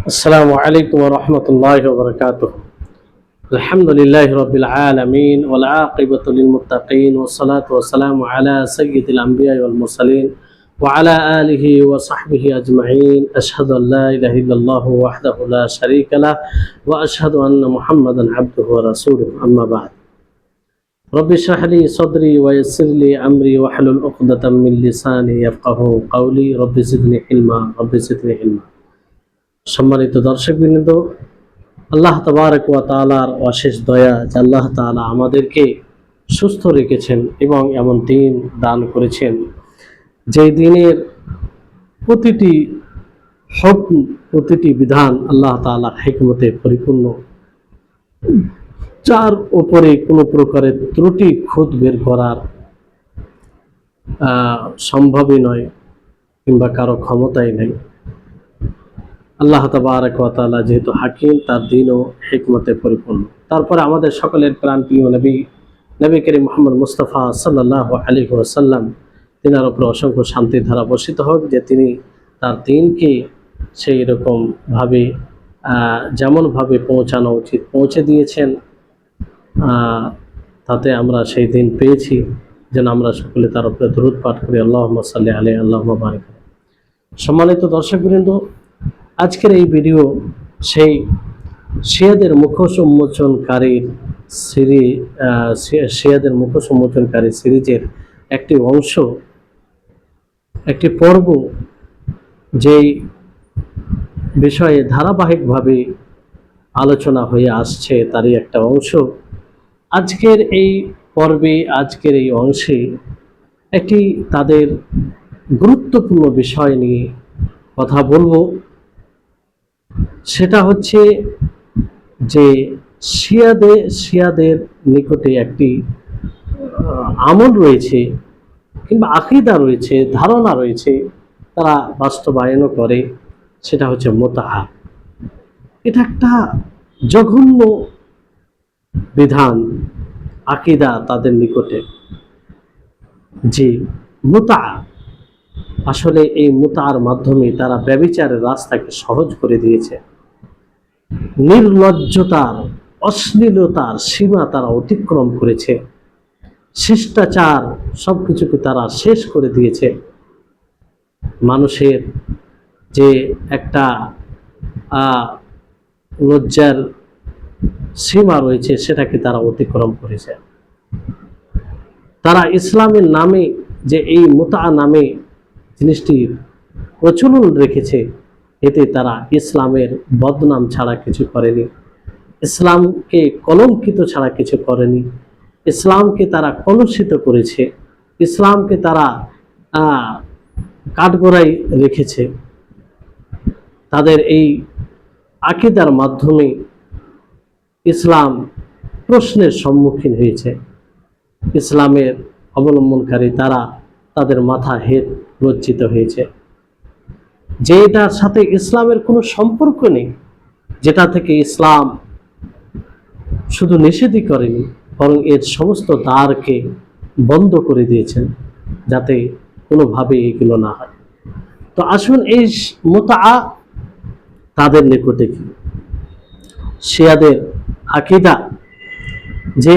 السلام عليكم ورحمة الله وبركاته. الحمد لله رب العالمين والعاقبة للمتقين والصلاة والسلام على سيد الأنبياء والمرسلين وعلى آله وصحبه أجمعين. أشهد أن لا إله إلا الله وحده لا شريك له وأشهد أن محمدا عبده ورسوله. أما بعد، رب اشرح لي صدري ويسر لي أمري واحلل عقدة من لساني يفقهوا قولي. رب زدني علما رب زدني علما. সম্মানিত দর্শকবৃন্দ, আল্লাহ তাবারক ওয়া তাআলার অশেষ দয়া যে আল্লাহ তাআলা আমাদেরকে সুস্থ রেখেছেন এবং এমন দিন দান করেছেন যে দিনের প্রতিটি হুকম, প্রতিটি বিধান আল্লাহ তাআলার হিকমতে পরিপূর্ণ, যার উপরে কোনো প্রকারের ত্রুটি খুঁত বের করার সম্ভবই নয় কিংবা কারো ক্ষমতাই নেই। আল্লাহ তাবারক ওয়া তাআলা যেহেতু হাকিম, তার দিনও হিকমতে পরিপূর্ণ। তারপরে আমাদের সকলের প্রাণপ্রিয় নবী করিম মুহাম্মদ মুস্তাফা সাল্লাল্লাহু আলাইহি ওয়াসাল্লাম, তিনার উপর অসংখ্য শান্তির ধারা বর্ষিত হোক, যে তিনি তার দিনকে সেই রকমভাবে যেমনভাবে পৌঁছানো উচিত পৌঁছে দিয়েছেন। তাতে আমরা সেই দিন পেয়েছি, যেন আমরা সকলে তার উপরে দরুদ পাঠ করি। আল্লাহুম্মা সাল্লি আলাইহি আল্লাহুম্মা বারিক। সম্মানিত দর্শকবৃন্দ, আজকের এই ভিডিও সেই শিয়াদের মুখোশ উন্মোচনকারীর সিরিজের একটি অংশ, একটি পর্ব, যেই বিষয়ে ধারাবাহিকভাবে আলোচনা হয়ে আসছে তারই একটা অংশ। আজকের এই পর্বে, আজকের এই অংশে একটি তাদের গুরুত্বপূর্ণ বিষয় নিয়ে কথা বলবো। সেটা হচ্ছে যে শিয়াদের নিকটে একটি আমল রয়েছে কিংবা আকীদা রয়েছে, ধারণা রয়েছে, তারা বাস্তবায়নও করে। সেটা হচ্ছে মুতআ। এটা একটা জঘন্য বিধান, আকীদা তাদের নিকটে, যে মুতআ আসলে এই মুতআর মাধ্যমে তারা ব্যভিচারের রাস্তাকে সহজ করে দিয়েছে। নির্লজ্জতার, অশ্লীলতার সীমা তারা অতিক্রম করেছে। শিষ্টাচার সবকিছুকে তারা শেষ করে দিয়েছে। মানুষের যে একটা লজ্জার সীমা রয়েছে, সেটাকে তারা অতিক্রম করেছে। তারা ইসলামের নামে যে এই মুতআ নামে জিনিসটির প্রচলন রেখেছে, এতে তারা ইসলামের বদনাম ছাড়া কিছু করেনি, ইসলামকে কলঙ্কিত ছাড়া কিছু করেনি। ইসলামকে তারা কলুষিত করেছে, ইসলামকে তারা কাঠগড়ায় রেখেছে। তাদের এই আকীদার মাধ্যমে ইসলাম প্রশ্নের সম্মুখীন হয়েছে। ইসলামের অবলম্বনকারী তারা, তাদের মাথা হেট লজ্জিত হয়েছে, যে এটার সাথে ইসলামের কোনো সম্পর্ক নেই, যেটা থেকে ইসলাম শুধু নিষেধই করেনি, বরং এর সমস্ত দ্বারকে বন্ধ করে দিয়েছেন, যাতে কোনোভাবে এগুলো না হয়। তো আসুন, এই মুতআ তাদের নিকটে কি, শিয়াদের আকীদা যে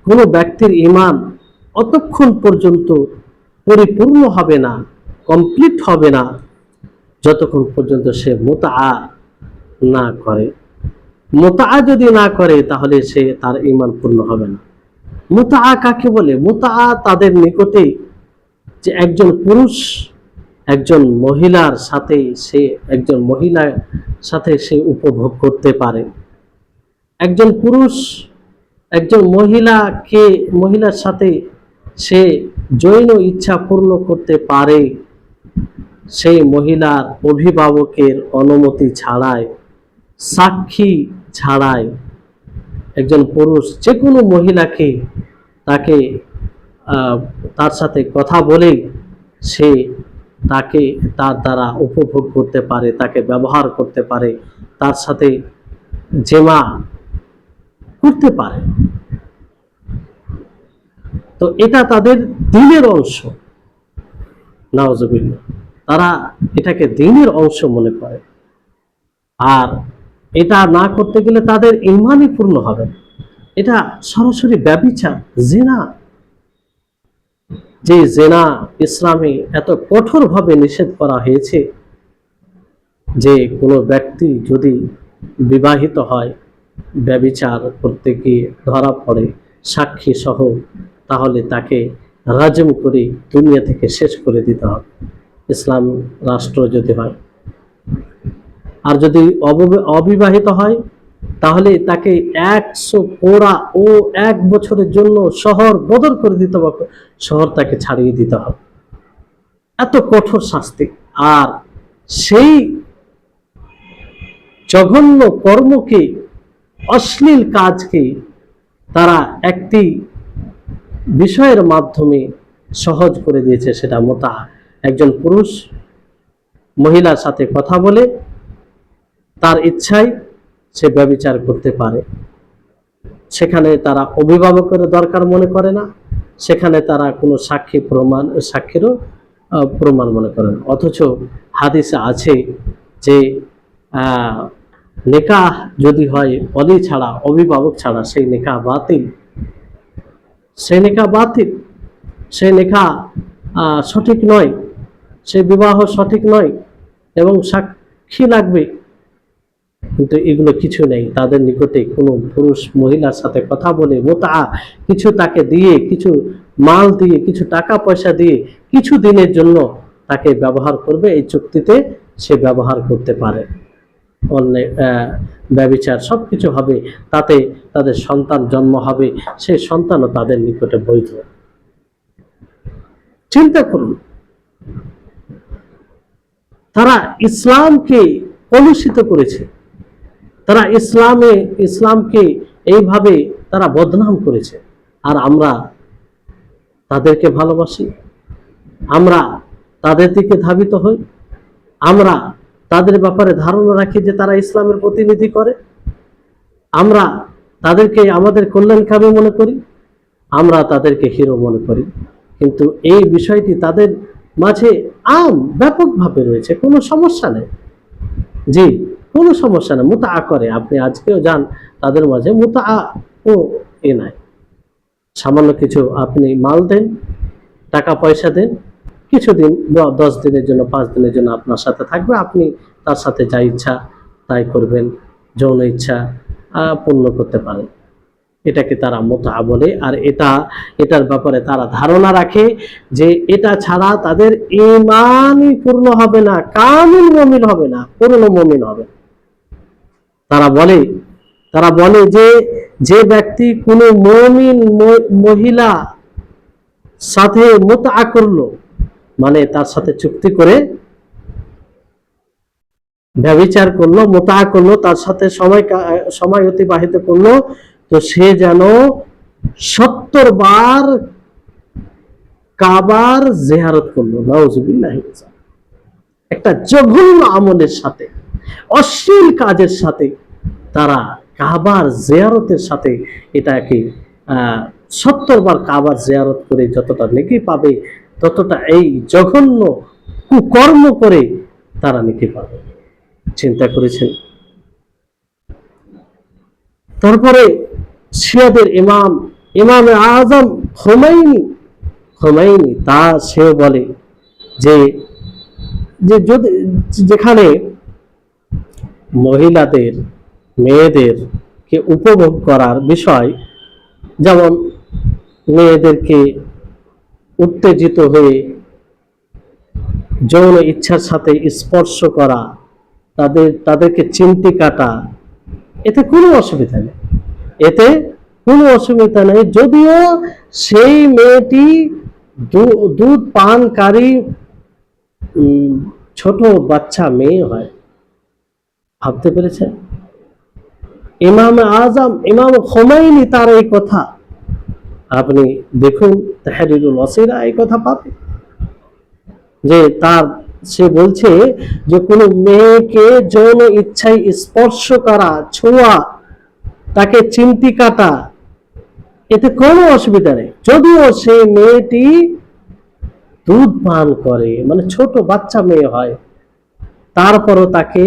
কোনো ব্যক্তির ঈমান অতক্ষণ পর্যন্ত পরিপূর্ণ হবে না, কমপ্লিট হবে না, যতক্ষণ পর্যন্ত সে মুতআ না করে। মুতআ যদি না করে, তাহলে সে তার ঈমান পূর্ণ হবে না। মুতআ কাকে বলে? মুতআ তাদের নিকটে যে একজন পুরুষ একজন মহিলার সাথে সে উপভোগ করতে পারে। একজন পুরুষ একজন মহিলার সাথে সে যৌন ইচ্ছা পূর্ণ করতে পারে, সেই মহিলার অভিভাবকের অনুমতি ছাড়াই, সাক্ষী ছাড়াই। একজন পুরুষ যে কোনো মহিলাকে তার সাথে কথা বলেই সে তার দ্বারা উপভোগ করতে পারে, তাকে ব্যবহার করতে পারে, তার সাথে জেমা করতে পারে। তো এটা তাদের দ্বীনের অংশ। নাউজুবিল্লাহ, তারা এটাকে দ্বীনের অংশ মনে করে। আর এটা না করতে গেলে তাদের ঈমানই পূর্ণ হবে না। এটা সরাসরি ব্যভিচার, জিনা। যে জিনা ইসলামে এত কঠোরভাবে নিষেধ করা হয়েছে যে কোনো ব্যক্তি যদি বিবাহিত হয়, ব্যভিচার করতে গিয়ে ধরা পড়ে সাক্ষী সহ, তাহলে তাকে রাজম করে দুনিয়া থেকে শেষ করে দিতে হবে, ইসলাম রাষ্ট্র যদি হয়। আর যদি অবিবাহিত হয় তাহলে তাকে 100 কোড়া ও 1 বছরের জন্য শহর বদর করে দিতে হবে, শহর তাকে ছাড়িয়ে দিতে হবে। এত কঠোর শাস্তি। আর সেই জঘন্য কর্মকে, অশ্লীল কাজকে তারা একটি বিষয়ের মাধ্যমে সহজ করে দিয়েছে, সেটা মুতা। একজন পুরুষ মহিলার সাথে কথা বলে তার ইচ্ছায় সে ব্যভিচার করতে পারে। সেখানে তারা অভিভাবকের দরকার মনে করে না, সেখানে তারা কোনো সাক্ষীরও প্রমাণ মনে করে না। অথচ হাদিসে আছে যে নিকাহ যদি হয় অলি ছাড়া, অভিভাবক ছাড়া, সেই নিকাহ বাতিল, সেই নিকাহ বাতিল, সেই নিকাহ সঠিক নয়, সেই বিবাহ সঠিক নয় এবং সাক্ষী লাগবে। কিন্তু এগুলো কিছু নেই তাদের নিকটে। কোনো পুরুষ মহিলার সাথে কথা বলে মুতা, কিছু তাকে দিয়ে, কিছু মাল দিয়ে, কিছু টাকা পয়সা দিয়ে কিছু দিনের জন্য তাকে ব্যবহার করবে, এই চুক্তিতে সে ব্যবহার করতে পারে। ব্যভিচার সবকিছু হবে, তাতে তাদের সন্তান জন্ম হবে, সেই সন্তানও তাদের নিকটে বৈধ। চিন্তা করুন, তারা ইসলামকে কলুষিত করেছে, তারা ইসলামকে এইভাবে তারা বদনাম করেছে। আর আমরা তাদেরকে ভালোবাসি, আমরা তাদের দিকে ধাবিত হই, আমরা তাদের ব্যাপারে ধারণা রাখি যে তারা ইসলামের প্রতিনিধি করে, আমরা তাদেরকে আমাদের কল্যাণকামী মনে করি, আমরা তাদেরকে হিরো মনে করি। কিন্তু এই বিষয়টি তাদের মাঝে ব্যাপকভাবে রয়েছে, কোনো সমস্যা নেই। জি, কোনো সমস্যা নেই, মুতা করে। আপনি আজকেও যান তাদের মাঝে, মুতা ও এ নাই। সামান্য কিছু আপনি মাল দেন, টাকা পয়সা দেন, কিছুদিন 10 দিনের জন্য, 5 দিনের জন্য আপনার সাথে থাকবে, আপনি তার সাথে যা ইচ্ছা তাই করবেন, যৌন ইচ্ছা পূর্ণ করতে পারেন। এটাকে তারা মুতা বলে। আর এটার ব্যাপারে তারা ধারণা রাখে যে এটা ছাড়া তাদের ঈমানই পূর্ণ হবে না, কামিল মুমিন হবে না, পূর্ণ মুমিন হবে। তারা বলে যে ব্যক্তি কোনো মুমিন মহিলা সাথে মুতা করলো, মানে তার সাথে চুক্তি করে ব্যভিচার করলো, মুতা করলো, তার সাথে সময় অতিবাহিত করলো, তো সে যেন 70 বার কাবার জিয়ারত করলো। নাউজুবিল্লাহ। একটা জঘন্য আমলের সাথে, অশ্লীল কাজের সাথে তারা কাবার জিয়ারতের সাথে এটাকে 70 বার কাবার জিয়ারত করে যতটা নেকি পাবে, ততটা এই জঘন্য কুকর্ম করে তারা নেকি পাবে। চিন্তা করেছেন? তারপরে শিয়াদের ইমাম আজম খোমেনি তা সেও বলে যে যেখানে মহিলাদের, মেয়েদেরকে উপভোগ করার বিষয়, যেমন মেয়েদেরকে উত্তেজিত হয়ে যৌন ইচ্ছার সাথে স্পর্শ করা, তাদেরকে চিমটি কাটা, এতে কোনো অসুবিধা নেই, এতে কোনো অসুবিধা নেই। যদিও সেই মেয়েটি দুধ পানকারী ছোট বাচ্চা মেয়ে হয়। ভাবতে পেরেছেন? ইমাম খোমেনি তার এই কথা আপনি দেখুন, তাহরিরুল ওয়াসিলা এই কথা পাবে যে সে বলছে যে কোনো মেয়েকে যৌন ইচ্ছায় স্পর্শ করা, ছোঁয়া, তাকে চিমটি কাটা, এতে কোনো অসুবিধা নেই। যদিও সেই মেয়েটি দুধ পান করে, মানে ছোট বাচ্চা মেয়ে হয়, তারপরও তাকে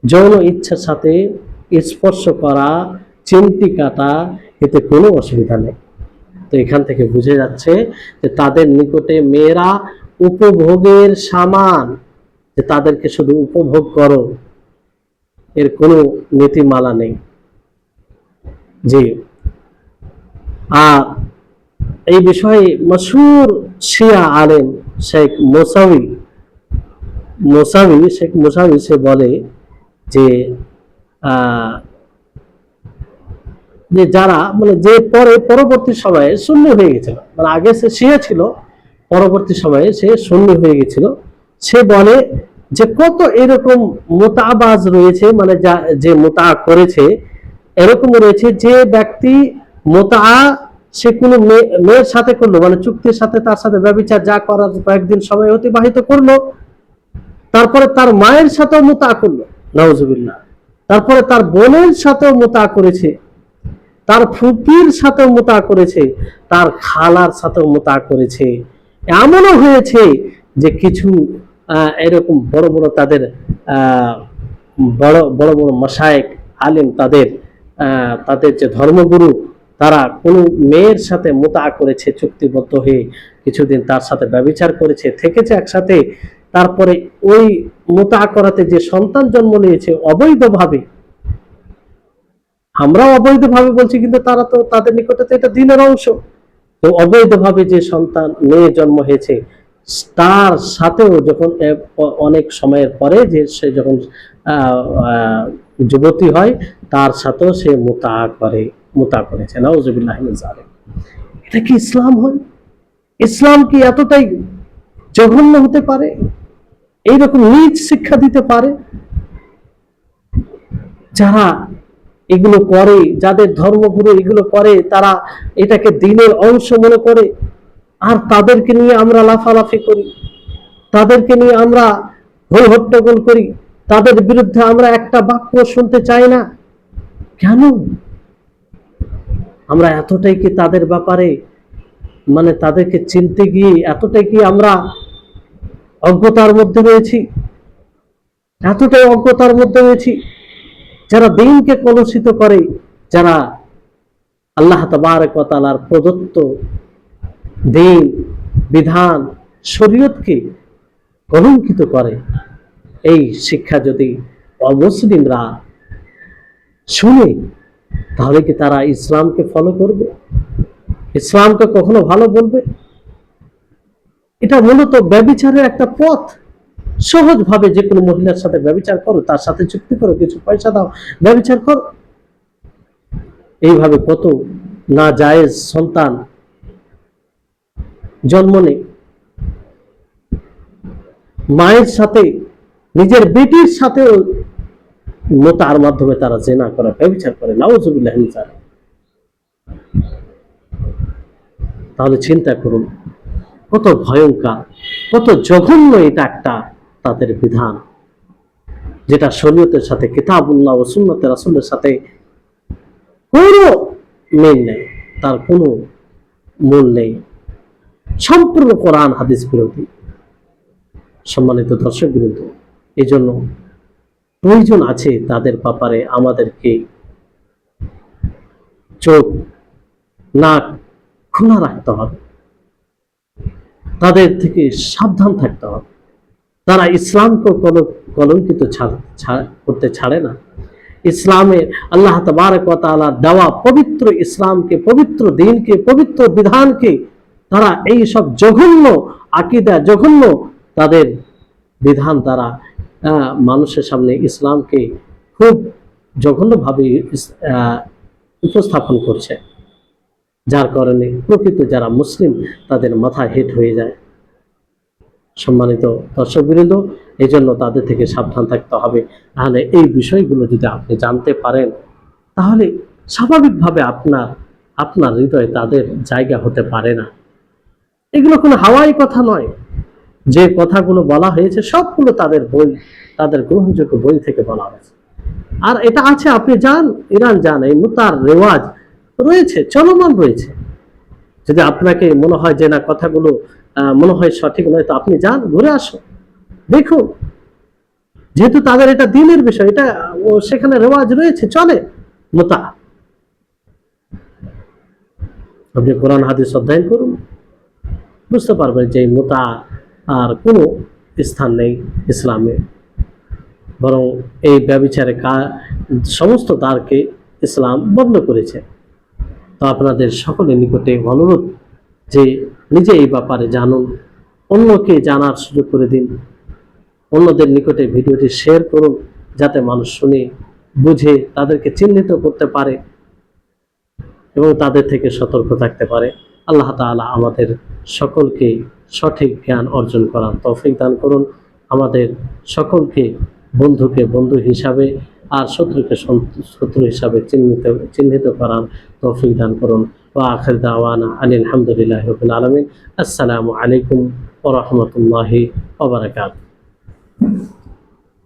যৌন ইচ্ছার সাথে স্পর্শ করা, চিমটি কাটা, এতে কোনো অসুবিধা নেই। তো এখান থেকে বুঝে যাচ্ছে যে তাদের নিকটে মেয়েরা উপভোগের সামান, যে তাদেরকে শুধু উপভোগ করো, এর কোনো নীতিমালা নেই। জি। আর এই বিষয়ে মশহুর শিয়া আলেম শেখ মুসাবি সে বলে যে যে যারা মানে যে পরবর্তী সময়ে সুন্নি হয়ে গেছিল, মানে আগে সে শিয়া ছিল, পরবর্তী সময়ে সে সুন্নি হয়ে গেছিল, সে বলে যে কত এরকম মোতাবাজ রয়েছে, মানে যে মোতা করেছে, এরকম রয়েছে যে ব্যক্তি মোতা সে কোনো মেয়ের সাথে করলো, মানে চুক্তির সাথে তার সাথে ব্যভিচার যা করার কয়েকদিন সময় অতিবাহিত করলো, তারপরে তার মায়ের সাথেও মোতা করলো, নাউজুবিল্লাহ, তারপরে তার বোনের সাথেও মোতা করেছে, তার ফুপির সাথেও মোতা করেছে, তার খালার সাথেও মোতা করেছে। এমনও হয়েছে যে কিছু এরকম বড় বড় তাদের বড় বড় বড় মাশায়েখ আলেম, তাদের যে ধর্মগুরু, তারা কোন মেয়ের সাথে মোতা করেছে চুক্তিবদ্ধ হয়ে, কিছুদিন তার সাথে ব্যভিচার করেছে, থেকেছে একসাথে, তারপরে ওই মোতা করাতে যে সন্তান জন্ম নিয়েছে অবৈধভাবে, আমরাও অবৈধভাবে বলছি, কিন্তু তারা তো তাদের নিকটে তো এটা দিনের অংশ, তো অবৈধভাবে যে সন্তান মেয়ে জন্ম হয়েছে, তার সাথেও যখন অনেক সময়ের পরে যে সে যখন যুবতী হয়, তার সাথেও সে মোতা করেছে, নাউজুবিল্লাহ মিন যালিক। এটা কি ইসলাম হয়? ইসলাম কি এতটাই জঘন্য হতে পারে? এইরকম নীচ শিক্ষা দিতে পারে? যারা এগুলো করে, যাদের ধর্মগুরু এগুলো করে, তারা এটাকে দিনের অংশ মনে করে, আর তাদেরকে নিয়ে আমরা লাফালাফি করি, তাদেরকে নিয়ে আমরা হই হট্টগোল করি, তাদের বিরুদ্ধে আমরা একটা বাক্য শুনতে চাই না। কেন? আমরা এতটাই কি তাদের ব্যাপারে, মানে তাদেরকে চিনতে গিয়ে এতটাই কি আমরা অজ্ঞতার মধ্যে রয়েছি? এতটাই অজ্ঞতার মধ্যে রয়েছি, যারা দিনকে কলুষিত করে, যারা আল্লাহ তাবারক ওয়া তাআলার প্রদত্ত দিন, বিধান, শরীয়তকে কলঙ্কিত করে, এই শিক্ষা যদি অমুসলিমরা শুনে, তাহলে কি তারা ইসলামকে ফলো করবে? ইসলামকে কখনো ভালো বলবে? এটা মূলত ব্যভিচারের একটা পথ। সহজভাবে যে কোনো মহিলার সাথে ব্যভিচার করো, তার সাথে চুক্তি করো, কিছু পয়সা দাও, ব্যভিচার করো। এইভাবে কত না জায়েজ সন্তান জন্ম নেই। মায়ের সাথে, নিজের বেটির সাথেও মোতার মাধ্যমে তারা জিনা করে, ব্যভিচার করে, নাউজুবিল্লাহ মিন যালিক। তাহলে চিন্তা করুন কত ভয়ঙ্কর, কত জঘন্য এটা একটা তাদের বিধান, যেটা শরীয়তের সাথে, কিতাবুল্লাহ ও সুন্নতে রাসূলের সাথে কোনো মিল নেই, তার কোনো মূল নেই, সম্পূর্ণ কোরআন হাদিস বিরোধী। সম্মানিত দর্শক বৃন্দ, এই জন্য প্রয়োজন আছে তাদের ব্যাপারে আমাদেরকে চোখ নাক খোলা রাখতে হবে, তাদের থেকে সাবধান থাকতে হবে। তারা ইসলামকে কলঙ্কিত করতে ছাড়ে না। ইসলামের আল্লাহ তাবারক ওয়া তাআলা দেওয়া পবিত্র ইসলামকে, পবিত্র দ্বীনকে, পবিত্র বিধানকে তারা এই সব জঘন্য আকীদা, জঘন্য তাদের বিধান তারা মানুষের সামনে ইসলামকে খুব জঘন্যভাবে উপস্থাপন করছে, যার কারণে প্রকৃত যারা মুসলিম তাদের মাথা হেট হয়ে যায়। সম্মানিত দর্শকবৃন্দ, এই জন্য তাদের থেকে সাবধান থাকতে হবে। তাহলে এই বিষয়গুলো যদি আপনি জানতে পারেন, তাহলে স্বাভাবিকভাবে আপনার হৃদয়ে তাদের জায়গা হতে পারে না। এগুলো কোনো হাওয়াই কথা নয়। যে কথাগুলো বলা হয়েছে সবগুলো তাদের বই, তাদের গ্রহণযোগ্য বই থেকে বলা হয়েছে। আর এটা আছে, আপনি যান, ইরান যান, এই মুতার রেওয়াজ রয়েছে, চলমান রয়েছে। যদি আপনাকে মনে হয় যে না কথাগুলো মনে হয় সঠিক নয়, তো আপনি যান, ঘুরে আসুন, দেখুন। যেহেতু তাদের এটা দিনের বিষয়, এটা সেখানে রেওয়াজ রয়েছে, চলে মুতা। আপনি কোরআন হাদিস অধ্যয়ন করুন, বুঝতে পারবেন যে মুতা আর কোনো স্থান নেই ইসলামে, বরং এই ব্যভিচারে সমস্ত দ্বারকে ইসলাম বন্ধ করেছে। তো আপনাদের সকলের নিকটে অনুরোধ যে নিজে এই ব্যাপারে জানুন, অন্যকে জানার সুযোগ করে দিন, অন্যদের নিকটে ভিডিওটি শেয়ার করুন, যাতে মানুষ শুনে বুঝে তাদেরকে চিহ্নিত করতে পারে এবং তাদের থেকে সতর্ক থাকতে পারে। আল্লাহ তাআলা আমাদের সকলকে সঠিক জ্ঞান অর্জন করার তৌফিক দান করুন। আমাদের সকলকে বন্ধুকে বন্ধু হিসাবে আর শত্রুকে শত্রু হিসাবে চিহ্নিত করার তৌফিক দান করুন। ওয়া আখির দাওয়ানা আনিল হামদুলিল্লাহি রাব্বিল আলামিন। আসসালামু আলাইকুম ওয়া রাহমাতুল্লাহি ওয়া বারাকাতুহু।